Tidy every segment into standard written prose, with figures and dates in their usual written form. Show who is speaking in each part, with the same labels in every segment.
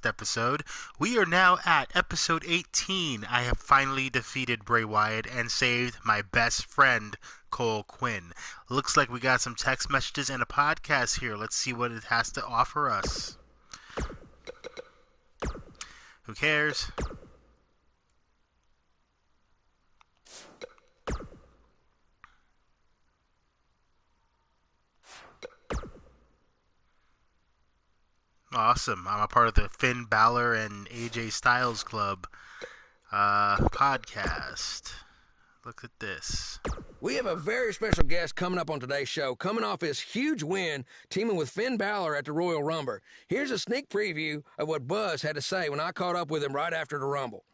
Speaker 1: episode. We are now at episode 18. I have finally defeated Bray Wyatt and saved my best friend, Cole Quinn. Looks like we got some text messages and a podcast here. Let's see what it has to offer us. Who cares? Awesome. I'm a part of the Finn Balor and AJ Styles Club podcast. Look at this.
Speaker 2: We have a very special guest coming up on today's show, coming off his huge win, teaming with Finn Balor at the Royal Rumble. Here's a sneak preview of what Buzz had to say when I caught up with him right after the Rumble.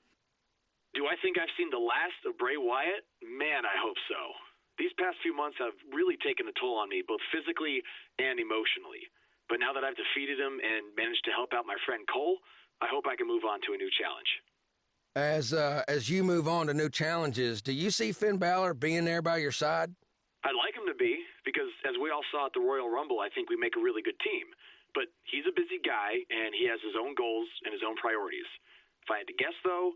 Speaker 3: Do I think I've seen the last of Bray Wyatt? Man, I hope so. These past few months have really taken a toll on me, both physically and emotionally. But now that I've defeated him and managed to help out my friend Cole, I hope I can move on to a new challenge.
Speaker 2: As you move on to new challenges, do you see Finn Balor being there by your side?
Speaker 3: I'd like him to be, because as we all saw at the Royal Rumble, I think we make a really good team. But he's a busy guy, and he has his own goals and his own priorities. If I had to guess, though,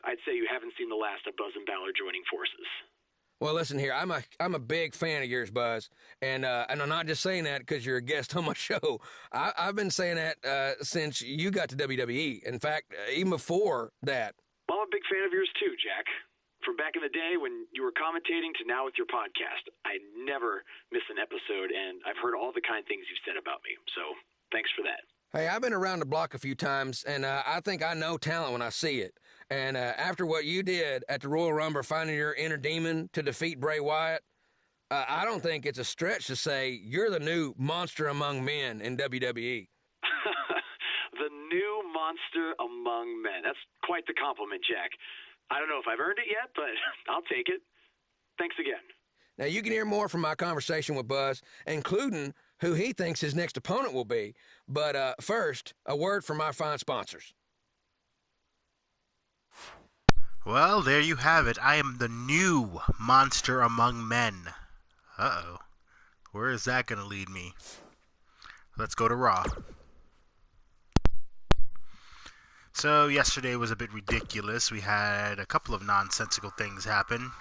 Speaker 3: I'd say you haven't seen the last of Buzz and Balor joining forces.
Speaker 2: Well, listen here, I'm a big fan of yours, Buzz, and I'm not just saying that because you're a guest on my show. I've been saying that since you got to WWE. In fact, even before that.
Speaker 3: Well, I'm a big fan of yours too, Jack. From back in the day when you were commentating to now with your podcast, I never miss an episode, and I've heard all the kind things you've said about me. So thanks for that.
Speaker 2: Hey, I've been around the block a few times, and I think I know talent when I see it. And after what you did at the Royal Rumble, finding your inner demon to defeat Bray Wyatt, I don't think it's a stretch to say you're the new monster among men in WWE.
Speaker 3: The new monster among men. That's quite the compliment, Jack. I don't know if I've earned it yet, but I'll take it. Thanks again.
Speaker 2: Now, you can hear more from my conversation with Buzz, including who he thinks his next opponent will be. But first, a word from our fine sponsors.
Speaker 1: Well, there you have it. I am the new monster among men. Uh-oh. Where is that going to lead me? Let's go to Raw. So, yesterday was a bit ridiculous. We had a couple of nonsensical things happen.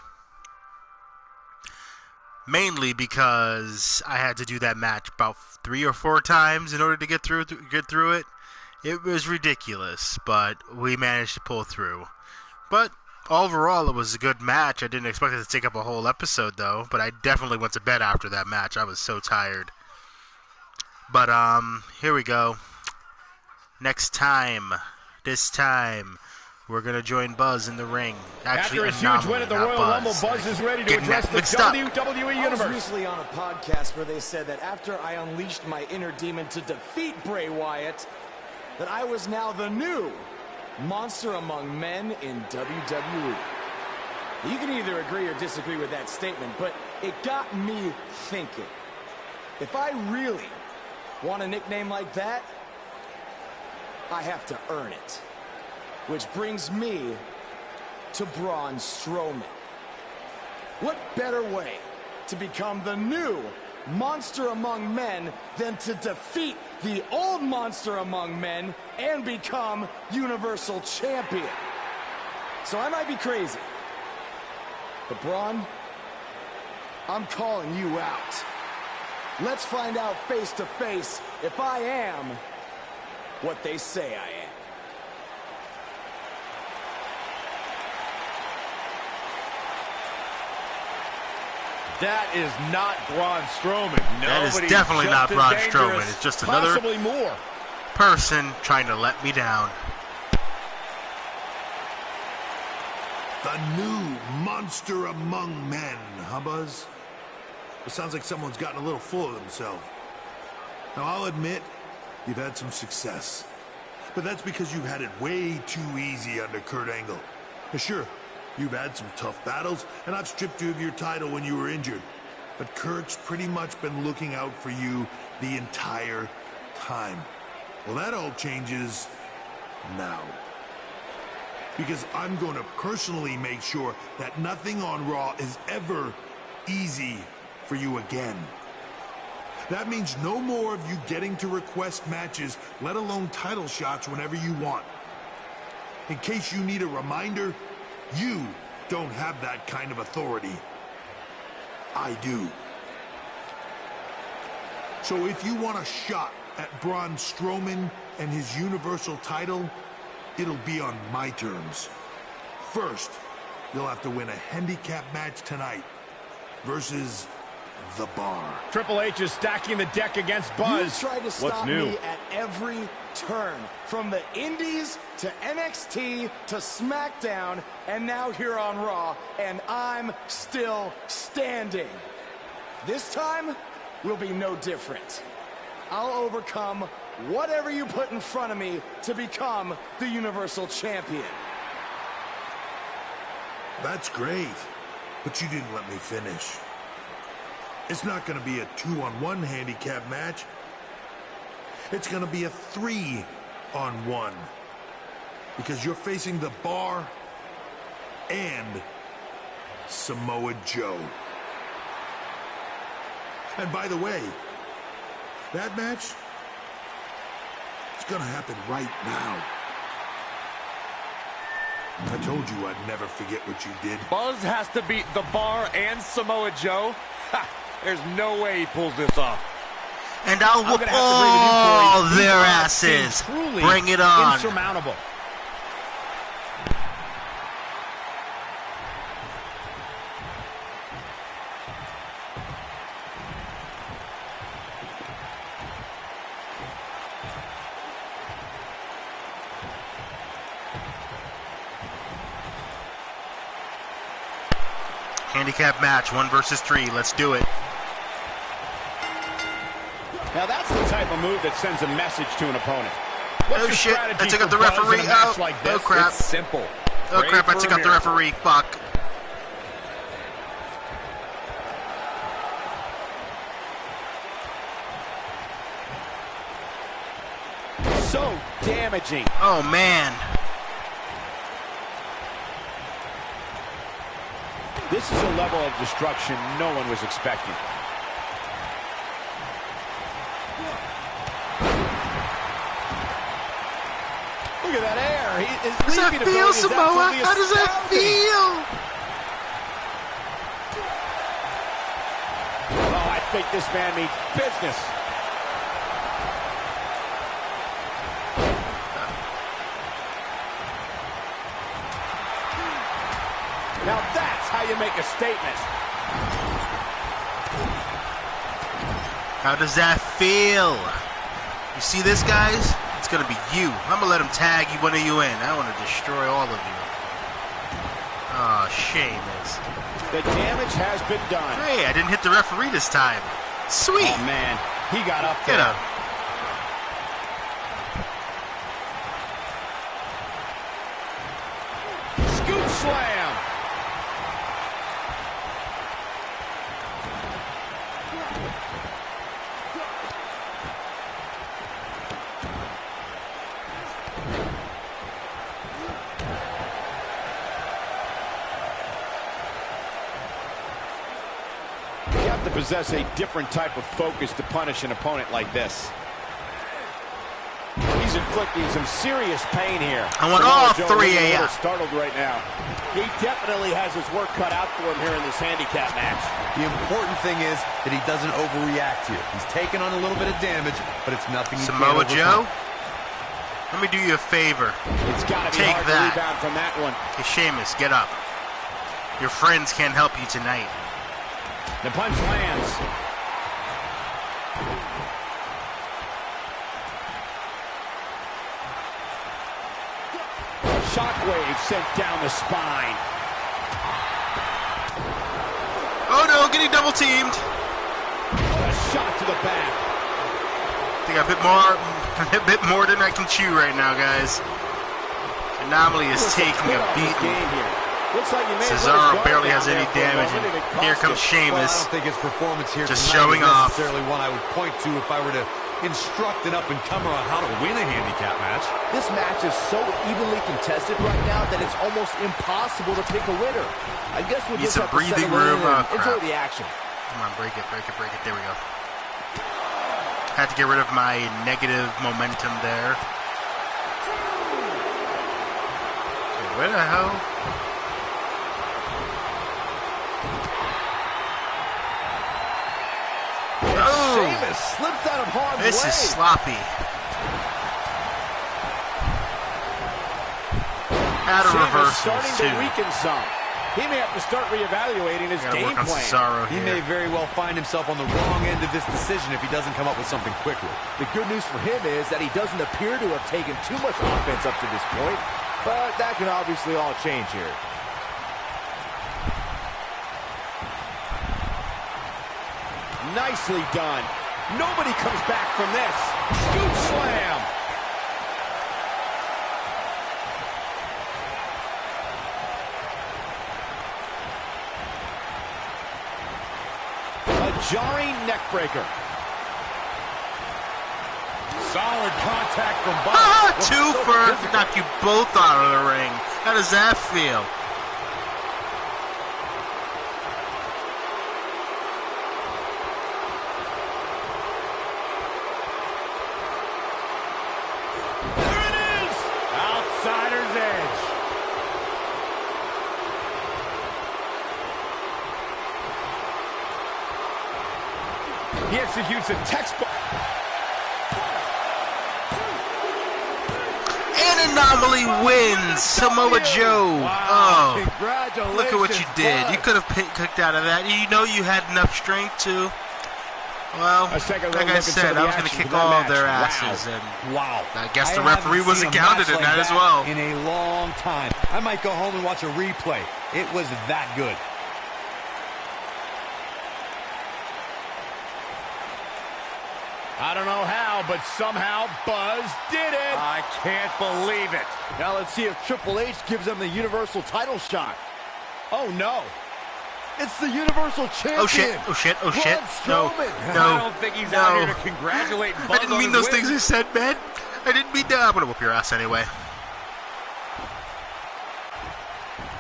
Speaker 1: Mainly because I had to do that match about 3 or 4 times in order to get through it. It was ridiculous, but we managed to pull through. But overall, it was a good match. I didn't expect it to take up a whole episode, though. But I definitely went to bed after that match. I was so tired. But here we go. This time, we're going to join Buzz in the ring.
Speaker 4: After his huge win at the Royal Rumble, Buzz is ready to address the WWE Universe.
Speaker 5: I was recently on a podcast where they said that after I unleashed my inner demon to defeat Bray Wyatt, that I was now the new monster among men in WWE. You can either agree or disagree with that statement, but it got me thinking. If I really want a nickname like that, I have to earn it. Which brings me to Braun Strowman. What better way to become the new monster among men than to defeat the old monster among men and become Universal Champion? So I might be crazy, but Braun, I'm calling you out. Let's find out face to face if I am what they say I am.
Speaker 4: That is not Braun Strowman.
Speaker 1: That is definitely not Braun Strowman. It's just another
Speaker 4: more
Speaker 1: person trying to let me down.
Speaker 6: The new monster among men, huh, Buzz? It sounds like someone's gotten a little full of themselves. Now, I'll admit, you've had some success. But that's because you've had it way too easy under Kurt Angle. Now, sure, you've had some tough battles, and I've stripped you of your title when you were injured. But Kurt's pretty much been looking out for you the entire time. Well, that all changes now. Because I'm going to personally make sure that nothing on Raw is ever easy for you again. That means no more of you getting to request matches, let alone title shots whenever you want. In case you need a reminder, you don't have that kind of authority. I do. So if you want a shot at Braun Strowman and his Universal title, it'll be on my terms. First, you'll have to win a handicap match tonight versus The Bar.
Speaker 4: Triple H is stacking the deck against Buzz.
Speaker 5: You tried to stop me at every turn, from the Indies to NXT to SmackDown, and now here on Raw, and I'm still standing. This time will be no different. I'll overcome whatever you put in front of me to become the Universal Champion.
Speaker 6: That's great, but you didn't let me finish. It's not going to be a 2-on-1 handicap match. It's going to be a 3-on-1. Because you're facing The Bar and Samoa Joe. And by the way, that match, it's going to happen right now. I told you I'd never forget what you did.
Speaker 7: Buzz has to beat The Bar and Samoa Joe? Ha! There's no way he pulls this off.
Speaker 1: And I'll whoop all their asses. Bring it on.
Speaker 4: Insurmountable.
Speaker 1: Handicap match, 1 versus 3. Let's do it.
Speaker 4: Now that's the type of move that sends a message to an opponent. What's
Speaker 1: Oh shit, I took out the referee. Oh crap.
Speaker 7: It's simple.
Speaker 1: Oh crap, I took out the referee. Fuck.
Speaker 7: So damaging.
Speaker 1: Oh man.
Speaker 4: This is a level of destruction no one was expecting. Look at that air.
Speaker 1: How does that feel, Samoa? How does that feel?
Speaker 4: Oh, I think this man means business. Now that's how you make a statement.
Speaker 1: How does that feel? You see this, guys? It's gonna be you. I'm gonna let him tag one of you in. I want to destroy all of you. Oh, Sheamus.
Speaker 4: The damage has been done.
Speaker 1: Hey, I didn't hit the referee this time. Sweet.
Speaker 4: Oh, man. He got up
Speaker 1: Get
Speaker 4: there.
Speaker 1: up.
Speaker 4: Scoop slam. You have to possess a different type of focus to punish an opponent like this. He's inflicting some serious pain here.
Speaker 1: I want all 3
Speaker 4: a
Speaker 1: a.m.
Speaker 4: startled right now. He definitely has his work cut out for him here in this handicap match.
Speaker 8: The important thing is that he doesn't overreact to it. He's taken on a little bit of damage, but it's nothing he
Speaker 1: Samoa
Speaker 8: can't
Speaker 1: Joe,
Speaker 8: overcome.
Speaker 1: let me do you a favor.
Speaker 4: It's got to be
Speaker 1: Take
Speaker 4: hard
Speaker 1: that.
Speaker 4: to rebound from that one.
Speaker 1: Hey, Sheamus, get up. Your friends can't help you tonight.
Speaker 4: The punch lands. Shockwave sent down the spine.
Speaker 1: Oh no, getting double teamed.
Speaker 4: What a shot to the back.
Speaker 1: I think a bit more than I can chew right now, guys. Anomaly is taking a beating.
Speaker 4: Looks like you may have
Speaker 1: Cesaro
Speaker 4: let his guard
Speaker 1: barely
Speaker 4: down
Speaker 1: has
Speaker 4: there
Speaker 1: any
Speaker 4: for a
Speaker 1: damage,
Speaker 4: moment,
Speaker 1: and
Speaker 4: it cost
Speaker 1: here comes
Speaker 4: him.
Speaker 8: Well, I
Speaker 1: Sheamus.
Speaker 8: don't think his performance here
Speaker 1: Just
Speaker 8: tonight
Speaker 1: showing
Speaker 8: is
Speaker 1: off.
Speaker 8: necessarily one I would point to if I were to instruct an up-and-comer on how to win a handicap match.
Speaker 9: This match is so evenly contested right now that it's almost impossible to pick a winner. I guess we'll
Speaker 1: Need
Speaker 9: just
Speaker 1: some
Speaker 9: have to
Speaker 1: breathing
Speaker 9: settle in
Speaker 1: room.
Speaker 9: and
Speaker 1: Oh,
Speaker 9: enjoy
Speaker 1: crap.
Speaker 9: the action.
Speaker 1: Come on, break it, break it, break it. There we go. Had to get rid of my negative momentum there. Okay, where the hell?
Speaker 9: Oh! Sheamus slips out of harm's way.
Speaker 1: This is sloppy. Had a reverse
Speaker 9: starting
Speaker 1: too.
Speaker 9: to weaken some. He may have to start reevaluating his game plan.
Speaker 8: He may very well find himself on the wrong end of this decision if he doesn't come up with something quickly.
Speaker 9: The good news for him is that he doesn't appear to have taken too much offense up to this point, but that can obviously all change here. Nicely done. Nobody comes back from this. Scoop slam. Jarring neckbreaker.
Speaker 4: Solid contact from both.
Speaker 1: Two for knock you both out of the ring. How does that feel?
Speaker 4: There it is! Outsider's edge. He executes a textbook.
Speaker 1: And Anomaly wins. Samoa Joe.
Speaker 9: Wow.
Speaker 1: Oh,
Speaker 9: Congratulations.
Speaker 1: look at what you did. You could have kicked out of that. You know you had enough strength to. Well, like I said, I was going to kick all their asses, and I guess the referee wasn't counted in that as well.
Speaker 8: In a long time. I might go home and watch a replay. It was that good.
Speaker 4: I don't know how, but somehow Buzz did it. I can't believe it.
Speaker 9: Now let's see if Triple H gives him the Universal title shot.
Speaker 4: Oh, no.
Speaker 9: It's the Universal Champion.
Speaker 1: Oh, shit. Oh, shit. Oh, shit. No. No.
Speaker 4: I don't think he's out here to congratulate Buzz.
Speaker 1: I didn't mean those things I said, man. I didn't mean that. I'm going to whoop your ass anyway.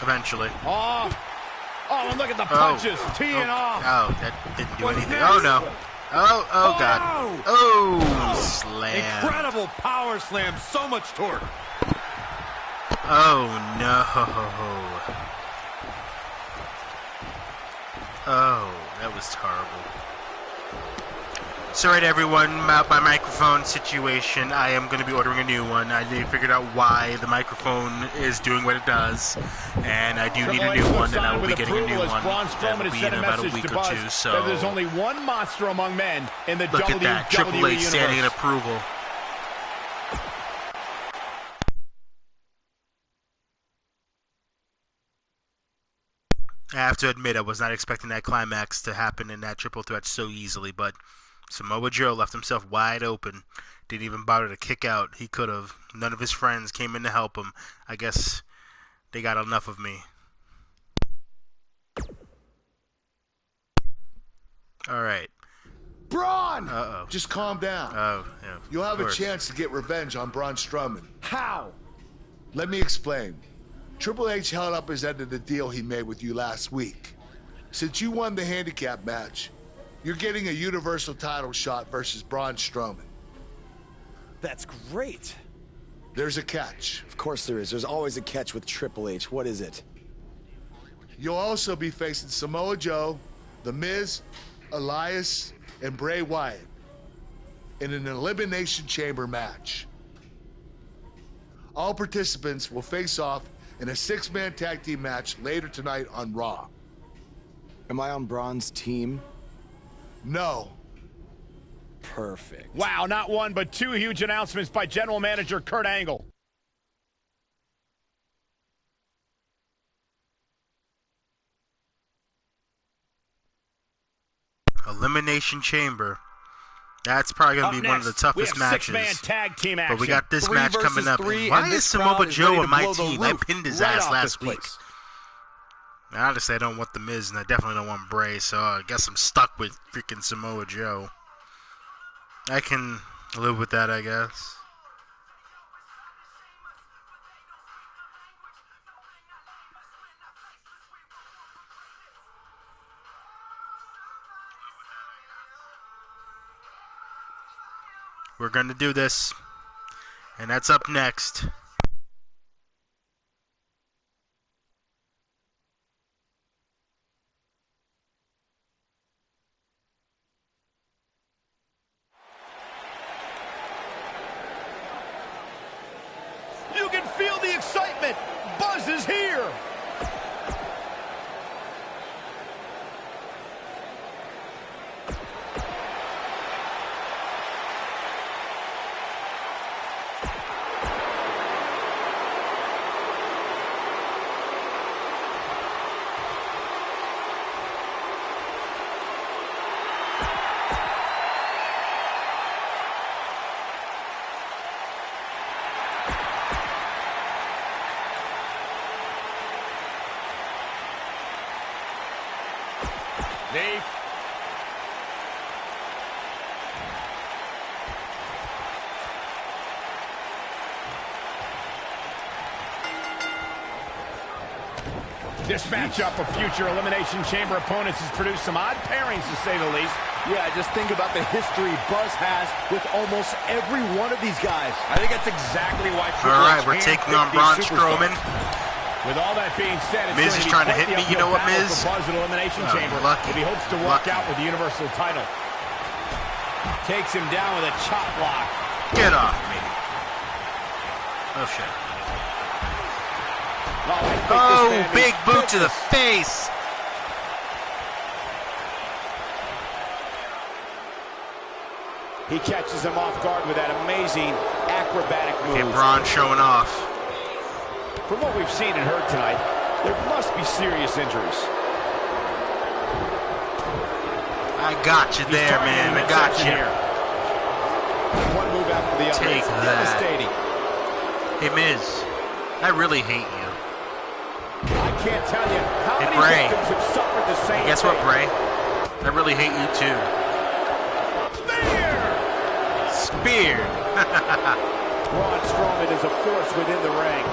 Speaker 1: Eventually.
Speaker 4: Oh, and look at the punches teeing off.
Speaker 1: Oh, that didn't do anything. Oh, no. Oh, God. Oh, slam.
Speaker 7: Incredible power slam. So much torque.
Speaker 1: Oh, no. Oh, that was horrible. Sorry to everyone about my microphone situation. I am going to be ordering a new one. I figured out why the microphone is doing what it does, and I do need a new one, and I will be getting a new one. That will be in about a week or two. So
Speaker 4: there's only one monster among men in the WWE
Speaker 1: look at that, Triple H standing in
Speaker 4: universe.
Speaker 1: approval. I have to admit, I was not expecting that climax to happen in that triple threat so easily, but Samoa Joe left himself wide open. Didn't even bother to kick out. He could have. None of his friends came in to help him. I guess they got enough of me. All right.
Speaker 6: Braun!
Speaker 1: Uh-oh.
Speaker 6: Just calm down.
Speaker 1: Oh, yeah.
Speaker 6: You'll have a chance to get revenge on Braun Strowman.
Speaker 9: How?
Speaker 6: Let me explain. Triple H held up his end of the deal he made with you last week. Since you won the handicap match, you're getting a Universal title shot versus Braun Strowman.
Speaker 5: That's great.
Speaker 6: There's a catch.
Speaker 5: Of course there is. There's always a catch with Triple H. What is it?
Speaker 6: You'll also be facing Samoa Joe, The Miz, Elias, and Bray Wyatt in an Elimination Chamber match. All participants will face off in a 6-man tag team match later tonight on Raw.
Speaker 5: Am I on Braun's team?
Speaker 6: No.
Speaker 5: Perfect.
Speaker 4: Wow, not one, but two huge announcements by General Manager Kurt Angle.
Speaker 1: Elimination Chamber. That's probably going to be one of the toughest matches.
Speaker 4: Six-man tag team action.
Speaker 1: But we got this match coming up. Why is Samoa Joe on my team? I pinned his ass last week. Honestly, I don't want The Miz, and I definitely don't want Bray, so I guess I'm stuck with freaking Samoa Joe. I can live with that, I guess. We're going to do this. And that's up next.
Speaker 4: You can feel the excitement. Buzz is here. Dave. This matchup of future Elimination Chamber opponents has produced some odd pairings, to say the least.
Speaker 9: Yeah, just think about the history Buzz has with almost every one of these guys.
Speaker 7: I think that's exactly why
Speaker 1: All right, we're taking on Braun Strowman.
Speaker 4: With all that being said, it's
Speaker 1: Miz is trying to hit me. You know what, Miz?
Speaker 4: Buzz at Elimination Chamber.
Speaker 1: Lucky.
Speaker 4: If he hopes to work out with the Universal title. Takes him down with a chop block.
Speaker 1: Get off me. Oh, shit. Oh, big boot to the face.
Speaker 9: He catches him off guard with that amazing acrobatic move.
Speaker 1: Okay, Braun showing off.
Speaker 9: From what we've seen and heard tonight, there must be serious injuries.
Speaker 1: I got you there, man. I got you.
Speaker 9: One move after the other.
Speaker 1: Take that.
Speaker 9: Devastating.
Speaker 1: Hey, Miz, I really hate you.
Speaker 9: I can't tell you how many
Speaker 1: Bray.
Speaker 9: victims have suffered the same
Speaker 1: Guess what,
Speaker 9: fate.
Speaker 1: Bray? I really hate you, too. Spear!
Speaker 9: Braun Strowman is a force within the ring.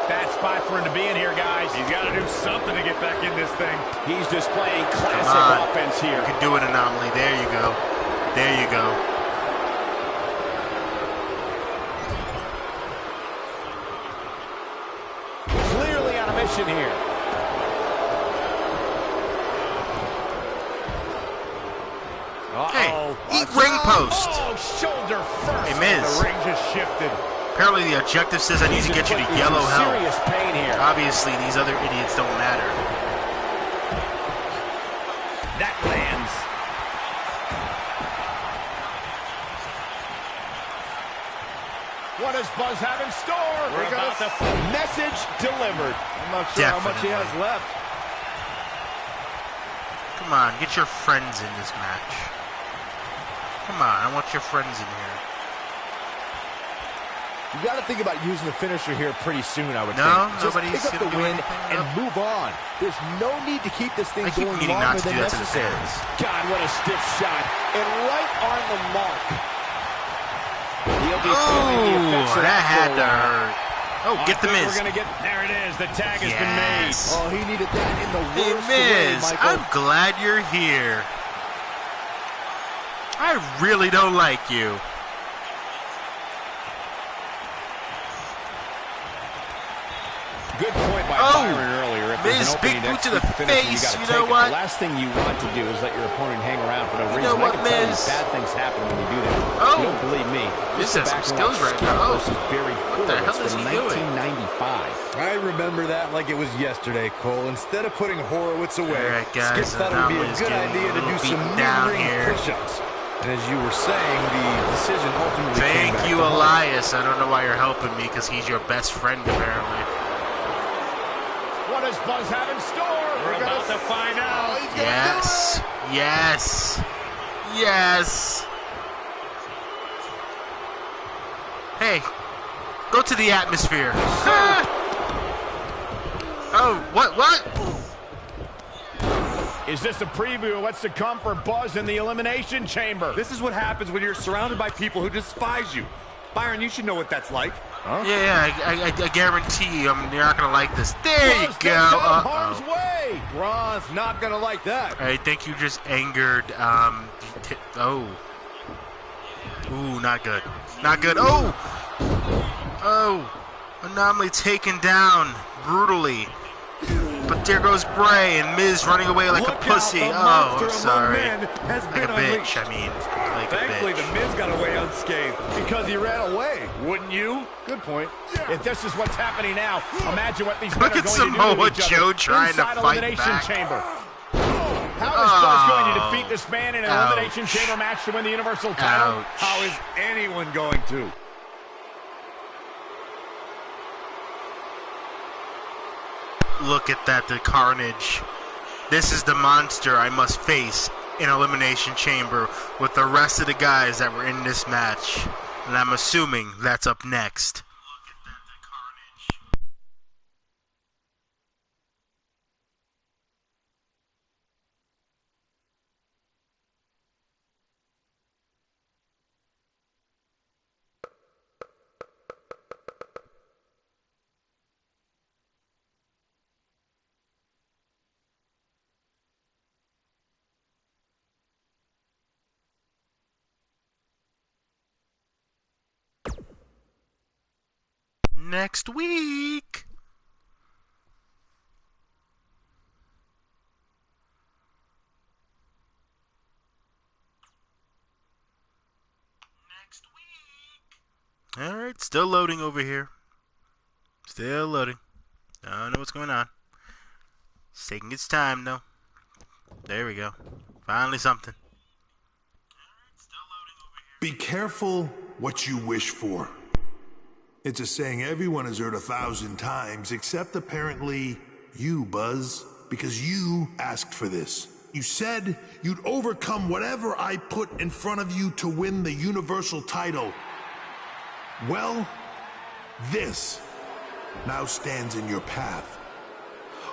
Speaker 4: Bad spot for him to be in here, guys. He's got to do something to get back in this thing.
Speaker 9: He's displaying classic offense here.
Speaker 1: You can do an anomaly. There you go. There you go.
Speaker 9: Clearly on a mission here.
Speaker 1: Hey, eat ring post.
Speaker 4: Oh, shoulder first.
Speaker 1: Hey, Miz.
Speaker 4: The ring just shifted.
Speaker 1: Apparently the objective says I need to get you to yellow hell.
Speaker 9: Serious pain here.
Speaker 1: Obviously, these other idiots don't matter.
Speaker 4: That lands. What does Buzz have in store?
Speaker 9: We're about to message delivered. I'm not sure how much he has left.
Speaker 1: Come on, get your friends in this match. Come on, I want your friends in here.
Speaker 9: You got to think about using the finisher here pretty soon, I would think. Just
Speaker 1: nobody's
Speaker 9: pick up the
Speaker 1: gonna do
Speaker 9: win
Speaker 1: anything
Speaker 9: and move on. There's no need to keep this thing
Speaker 1: I keep
Speaker 9: going
Speaker 1: meaning not
Speaker 9: longer
Speaker 1: to do
Speaker 9: than
Speaker 1: that to the
Speaker 9: necessary.
Speaker 1: fans.
Speaker 9: God, what a stiff shot. And right on the mark. He'll be feeling the effects of
Speaker 1: that had
Speaker 9: for a
Speaker 1: to
Speaker 9: while.
Speaker 1: hurt. Oh, get the Miz.
Speaker 4: We're gonna get there. It is. The tag has been made.
Speaker 9: Oh, he needed that in the
Speaker 1: Hey,
Speaker 9: worst way,
Speaker 1: Miz,
Speaker 9: Michael.
Speaker 1: I'm glad you're here. I really don't like you.
Speaker 7: Good point by Byron earlier. If there's
Speaker 1: Miz,
Speaker 7: an
Speaker 1: big
Speaker 7: opening
Speaker 1: boot to
Speaker 7: to
Speaker 1: the
Speaker 7: execute the
Speaker 1: face.
Speaker 7: finisher,
Speaker 1: You
Speaker 7: you gotta
Speaker 1: know
Speaker 7: take
Speaker 1: what?
Speaker 7: it. The last thing you want to do is let your opponent hang around for no reason.
Speaker 1: know what,
Speaker 7: I can tell you
Speaker 1: Miz?
Speaker 7: bad things happen when you do that.
Speaker 1: Oh.
Speaker 7: You don't believe me.
Speaker 1: This has
Speaker 7: Just
Speaker 1: some
Speaker 7: go back and
Speaker 1: skills
Speaker 7: watch
Speaker 1: right now. Oh.
Speaker 7: Versus Barry
Speaker 1: What the hell is
Speaker 7: Horowitz
Speaker 1: he
Speaker 7: from
Speaker 1: doing?
Speaker 7: 1995.
Speaker 8: I remember that like it was yesterday, Cole. Instead of putting Horowitz away,
Speaker 1: All right, guys,
Speaker 8: Skip thought it would be a
Speaker 1: Anomaly's
Speaker 8: good
Speaker 1: getting
Speaker 8: idea
Speaker 1: a
Speaker 8: to do
Speaker 1: little
Speaker 8: some
Speaker 1: beaten down
Speaker 8: mid-ring
Speaker 1: here.
Speaker 8: push-ups. And as you were saying, the decision ultimately came
Speaker 1: Thank
Speaker 8: back
Speaker 1: you,
Speaker 8: to home.
Speaker 1: Elias. I don't know why you're helping me, because he's your best friend, apparently.
Speaker 4: What does Buzz have in store? We're about to find out.
Speaker 1: Yes. Yes. Yes. Hey, go to the atmosphere. Oh, what?
Speaker 4: Is this a preview of what's to come for Buzz in the Elimination Chamber?
Speaker 7: This is what happens when you're surrounded by people who despise you. Byron, you should know what that's like.
Speaker 1: Huh? Yeah, I guarantee you're not going to like this. There you go.
Speaker 9: Harm's way. Braun's not going to like that.
Speaker 1: I think you just angered, oh. Ooh, not good. Not good. Oh! Oh! Anomaly taken down brutally. But there goes Bray and Miz running away like a pussy. Oh, I'm sorry. Like a bitch, I mean. Like
Speaker 9: Thankfully,
Speaker 1: a bitch.
Speaker 9: the Miz got away unscathed because he ran away.
Speaker 7: Wouldn't you?
Speaker 9: Good point.
Speaker 4: If this is what's happening now, imagine what these men
Speaker 1: Look
Speaker 4: are
Speaker 1: at
Speaker 4: going to do
Speaker 1: Samoa
Speaker 4: to each
Speaker 1: Joe
Speaker 4: other
Speaker 1: trying to
Speaker 4: inside
Speaker 1: fight
Speaker 4: Elimination
Speaker 1: back.
Speaker 4: Chamber. How is Buzz going to defeat this man in an
Speaker 1: Ouch.
Speaker 4: Elimination Chamber match to win the Universal title?
Speaker 1: Ouch.
Speaker 9: How is anyone going to?
Speaker 1: Look at that, the carnage. This is the monster I must face in Elimination Chamber with the rest of the guys that were in this match. And I'm assuming that's up next. Next week. Alright, still loading over here. Still loading. I don't know what's going on. It's taking its time, though. There we go. Finally something.
Speaker 6: Be careful what you wish for. It's a saying everyone has heard 1,000 times, except apparently you, Buzz, because you asked for this. You said you'd overcome whatever I put in front of you to win the Universal title. Well, this now stands in your path,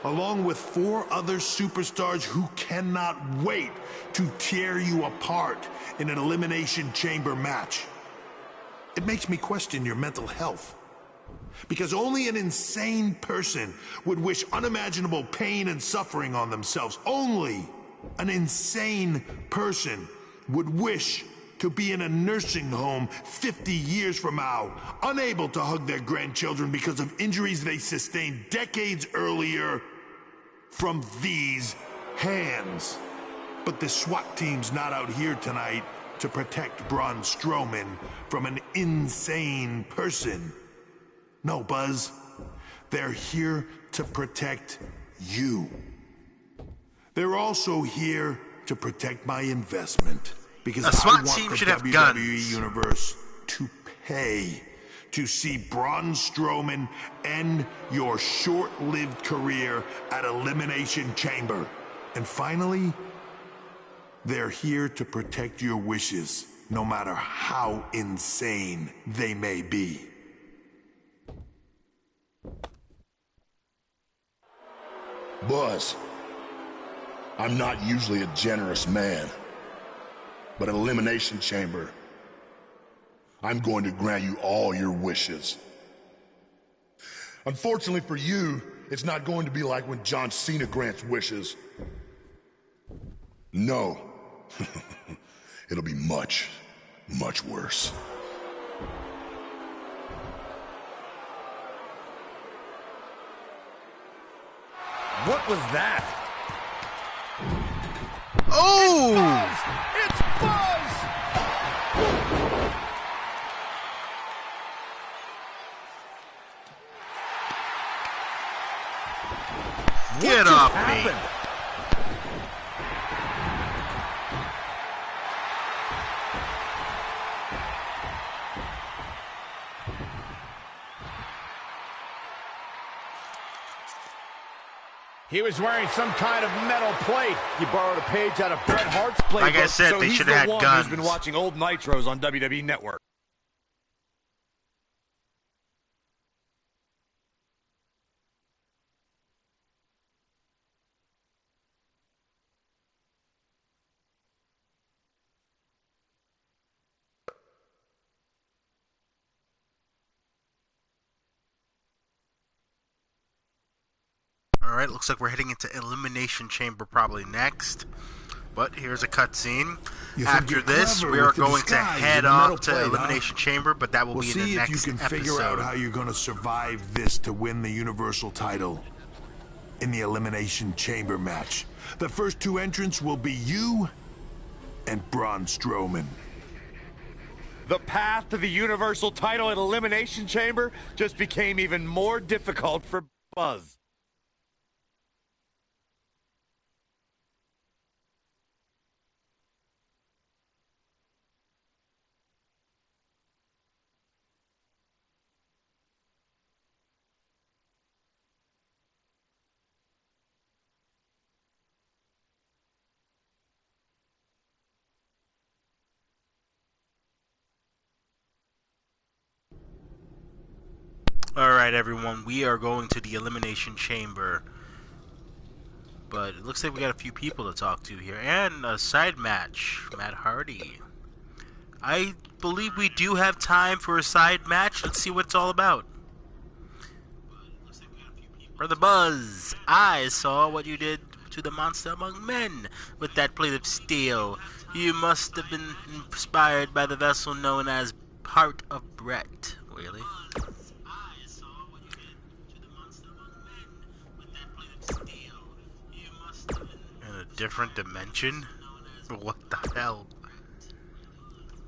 Speaker 6: along with 4 other superstars who cannot wait to tear you apart in an Elimination Chamber match. It makes me question your mental health, because only an insane person would wish unimaginable pain and suffering on themselves. Only an insane person would wish to be in a nursing home 50 years from now, unable to hug their grandchildren because of injuries they sustained decades earlier from these hands. But the SWAT team's not out here tonight to protect Braun Strowman from an insane person. No, Buzz. They're here to protect you. They're also here to protect my investment, because
Speaker 1: A SWAT
Speaker 6: I want
Speaker 1: team
Speaker 6: the
Speaker 1: should have
Speaker 6: WWE
Speaker 1: guns.
Speaker 6: Universe to pay to see Braun Strowman end your short-lived career at Elimination Chamber. And finally, they're here to protect your wishes, no matter how insane they may be.
Speaker 10: Buzz, I'm not usually a generous man, but at Elimination Chamber, I'm going to grant you all your wishes. Unfortunately for you, it's not going to be like when John Cena grants wishes. No. It'll be much, much worse.
Speaker 9: What was that?
Speaker 1: Oh!
Speaker 4: It's Buzz!
Speaker 1: Get off me.
Speaker 4: He was wearing some kind of metal plate.
Speaker 9: You borrowed a page out of Bret Hart's playbook.
Speaker 1: Like I said,
Speaker 9: so
Speaker 1: they
Speaker 9: he's
Speaker 1: should
Speaker 9: the
Speaker 1: have had
Speaker 9: one
Speaker 1: guns.
Speaker 9: who's been watching old Nitros on WWE Network.
Speaker 1: Alright, looks like we're heading into Elimination Chamber probably next. But here's a cutscene. After this, we are going to head off to Elimination Chamber, but that will be in the next episode.
Speaker 6: We'll see if you can figure out how you're going to survive this to win the Universal title in the Elimination Chamber match. The first two entrants will be you and Braun Strowman.
Speaker 7: The path to the Universal title at Elimination Chamber just became even more difficult for Buzz.
Speaker 1: Alright everyone, we are going to the Elimination Chamber. But it looks like we got a few people to talk to here. And a side match, Matt Hardy. I believe we do have time for a side match. Let's see what it's all about. Brother Buzz, I saw what you did to the Monster Among Men with that plate of steel. You must have been inspired by the vessel known as Heart of Brett. Really? In a different dimension? What the hell?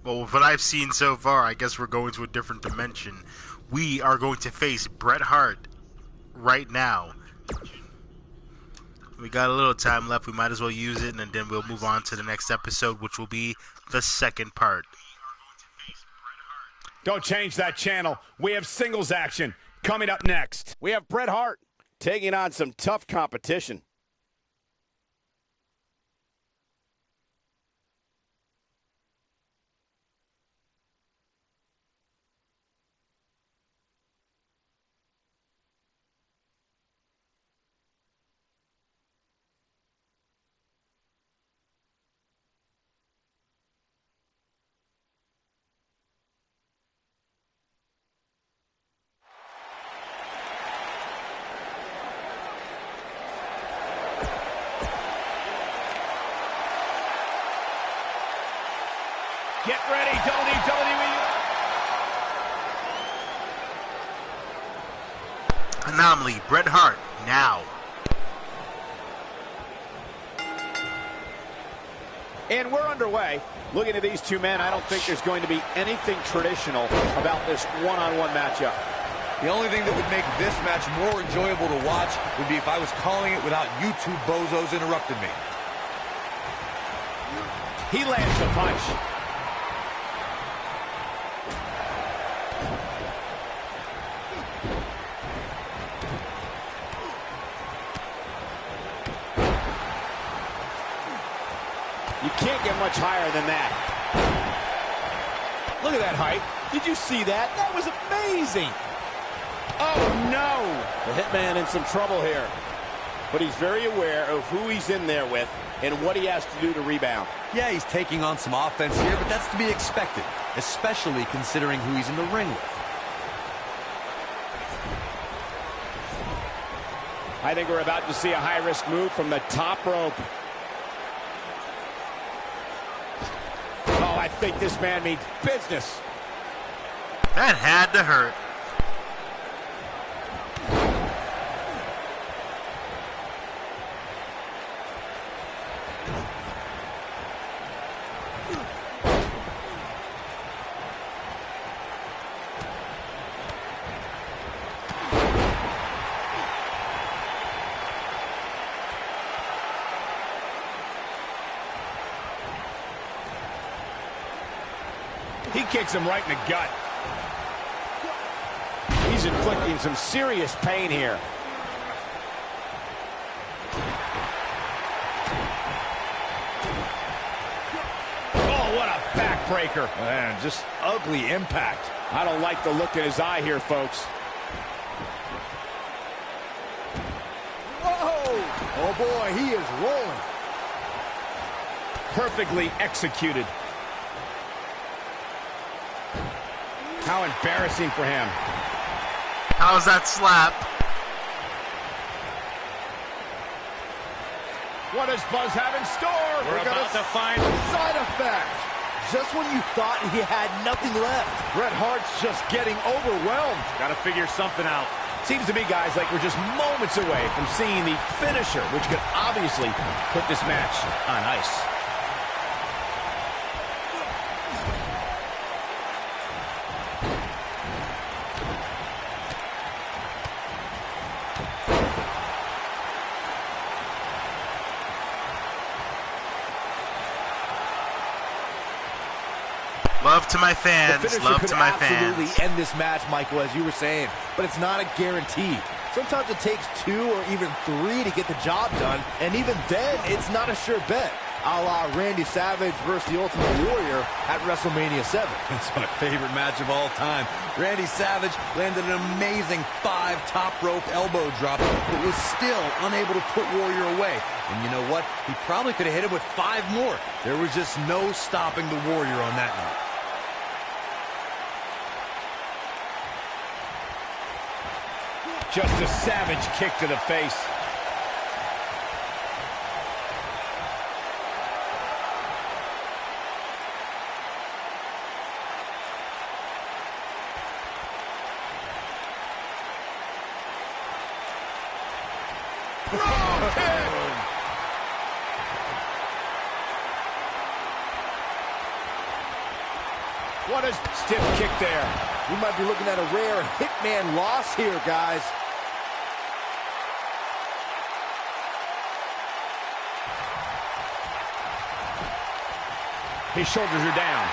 Speaker 1: Well, with what I've seen so far, I guess we're going to a different dimension. We are going to face Bret Hart right now. We got a little time left. We might as well use it, and then we'll move on to the next episode, which will be the second part.
Speaker 4: Don't change that channel. We have singles action coming up next.
Speaker 11: We have Bret Hart taking on some tough competition.
Speaker 4: Get ready, WWE.
Speaker 1: Anomaly, Bret Hart, now.
Speaker 11: And we're underway. Looking at these two men, I don't think there's going to be anything traditional about this one-on-one matchup.
Speaker 8: The only thing that would make this match more enjoyable to watch would be if I was calling it without you two bozos interrupting me.
Speaker 11: He lands the punch. You can't get much higher than that. Look at that height. Did you see that? That was amazing. Oh, no. The Hitman in some trouble here. But he's very aware of who he's in there with and what he has to do to rebound.
Speaker 8: Yeah, he's taking on some offense here, but that's to be expected, especially considering who he's in the ring with.
Speaker 11: I think we're about to see a high-risk move from the top rope. Oh, I think this man means business.
Speaker 1: That had to hurt.
Speaker 11: He kicks him right in the gut. He's inflicting some serious pain here. Oh, what a backbreaker.
Speaker 7: Man, just ugly impact.
Speaker 11: I don't like the look in his eye here, folks. Whoa! Oh, boy, he is rolling.
Speaker 4: Perfectly executed. How embarrassing for him.
Speaker 1: How's that slap?
Speaker 4: What does Buzz have in store? We're about to find
Speaker 9: Side effect. Just when you thought he had nothing left.
Speaker 11: Bret Hart's just getting overwhelmed.
Speaker 4: Got to figure something out.
Speaker 11: Seems to me, guys, like we're just moments away from seeing the finisher, which could obviously put this match on ice.
Speaker 1: Love to my fans. Love to my fans.
Speaker 9: Absolutely end this match, Michael, as you were saying, but it's not a guarantee. Sometimes it takes 2 or even 3 to get the job done, and even then, it's not a sure bet. A la Randy Savage versus the Ultimate Warrior at WrestleMania 7.
Speaker 8: That's my favorite match of all time. Randy Savage landed an amazing 5 top rope elbow drop, but was still unable to put Warrior away. And you know what? He probably could have hit him with 5 more. There was just no stopping the Warrior on that night.
Speaker 4: Just a savage kick to the face.
Speaker 11: What a stiff kick there.
Speaker 9: We might be looking at a rare hitman loss here, guys.
Speaker 11: His shoulders are down.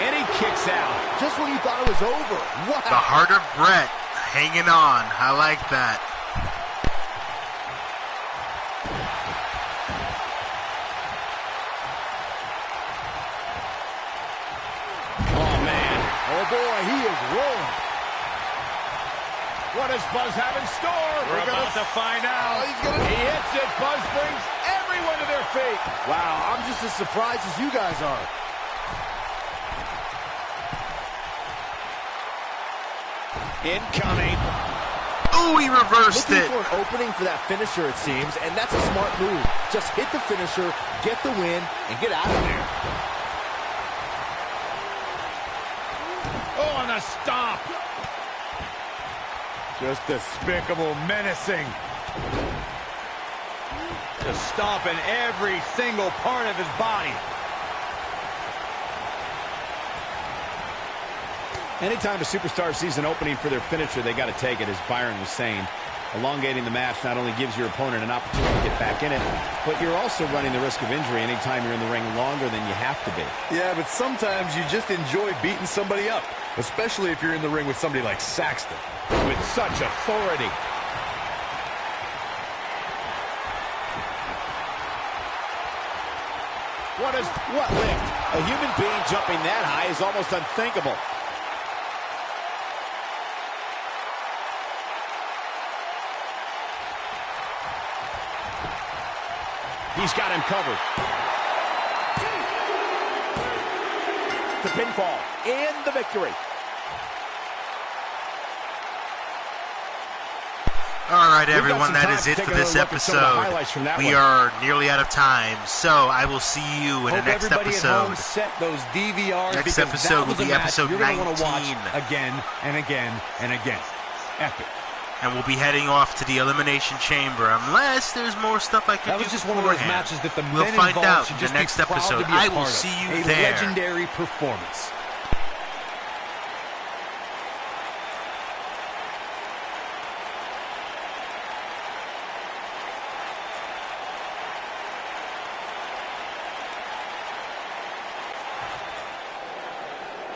Speaker 11: And he kicks out.
Speaker 9: Just when you thought it was over. Wow.
Speaker 1: The heart of Bret hanging on. I like that.
Speaker 11: Oh, man.
Speaker 9: Oh, boy, he is rolling.
Speaker 4: What does Buzz have in store? We're about to find out. He hits it. Buzz brings everyone to their feet.
Speaker 9: Wow, I'm just as surprised as you guys are.
Speaker 11: Incoming.
Speaker 1: Oh, he reversed
Speaker 9: Looking
Speaker 1: it.
Speaker 9: for an opening for that finisher, it seems, and that's a smart move. Just hit the finisher, get the win, and get out of there.
Speaker 4: Oh, and a stomp.
Speaker 7: Just despicable, menacing. Just stomping every single part of his body.
Speaker 11: Anytime a superstar sees an opening for their finisher, they got to take it, as Byron was saying. Elongating the match not only gives your opponent an opportunity to get back in it, but you're also running the risk of injury anytime you're in the ring longer than you have to be.
Speaker 8: Yeah, but sometimes you just enjoy beating somebody up, especially if you're in the ring with somebody like Saxton.
Speaker 4: With such authority.
Speaker 11: What lift? A human being jumping that high is almost unthinkable. He's got him covered. The pinfall and the victory.
Speaker 1: All right, everyone, that is it for this episode. We are nearly out of time, so I will see you in the next episode.
Speaker 8: Set those DVRs.
Speaker 1: Next episode will be episode 19.
Speaker 8: Again and again and again. Epic.
Speaker 1: And we'll be heading off to the Elimination Chamber, unless there's more stuff I can do.
Speaker 8: That was just one of those matches that the
Speaker 1: we'll
Speaker 8: men
Speaker 1: find out
Speaker 8: should
Speaker 1: in
Speaker 8: just
Speaker 1: the next
Speaker 8: be proud
Speaker 1: episode.
Speaker 8: to be a
Speaker 1: I will
Speaker 8: part
Speaker 1: see
Speaker 8: of.
Speaker 1: you
Speaker 8: A
Speaker 1: there.
Speaker 8: legendary performance.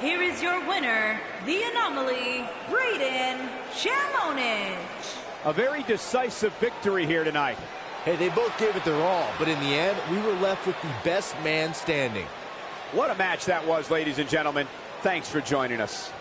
Speaker 12: Here is your winner, the Anomaly, Braden Chamonix.
Speaker 11: A very decisive victory here tonight.
Speaker 9: Hey, they both gave it their all, but in the end, we were left with the best man standing.
Speaker 11: What a match that was, ladies and gentlemen. Thanks for joining us.